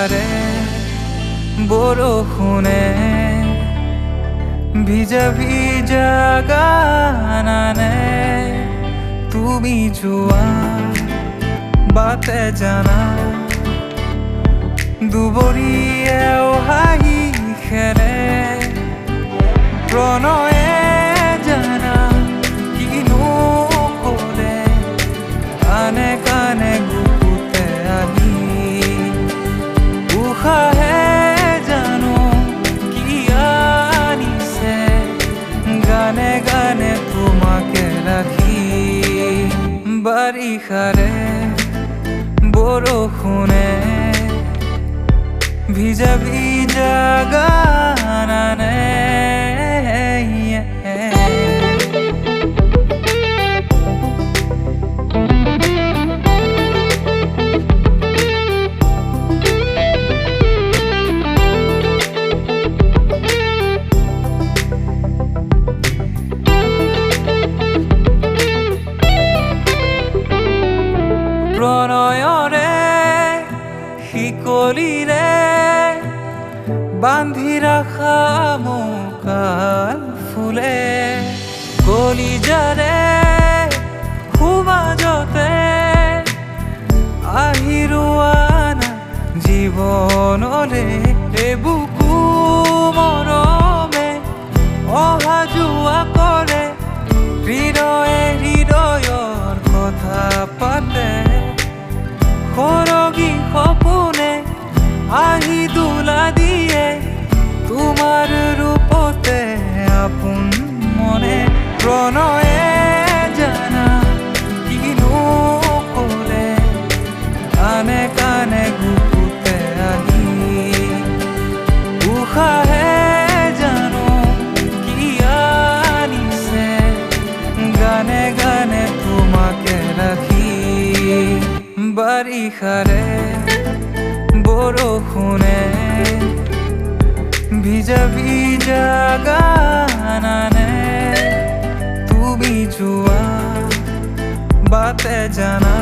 বাৰিষাৰে বৰষুণে ভিজা ভিজা গান আনে তুমি যোৱা বাটে জানা দুবৰীয়াও হাঁহি খেৰে প্ৰণয়ে জানা কিনো ক'লে কানে কানে গুপুতে আহি উশাহে জানো কি আনিছে গানে গানে তোমাকে ৰাখি বাৰিষাৰে বৰষুণে ভিজা ভিজা গান আনে প্ৰণয়ৰে শিকলিৰে বান্ধি ৰাখা মুকাল ফুলে কলিজাৰে সুমাজতে আহিৰোৱানা জীৱনলে এবুকু মৰমে অহা যোৱা কৰে হৃদয়ে হৃদয়ৰ কথা পাতে সৰগী সপোনে আহি দোলা দিয়ে তোমাৰ ৰূপতে আপোন মনে প্ৰণয়ে জানা কিনো ক'লে কানে কানে গুপুতে আহি উশাহে জানো কি আনিছে গানে গানে তোমাকে ৰাখি বাৰিষাৰে বৰষুণে ভিজা ভিজা গান আনে তুমি যোৱা বাটে জানা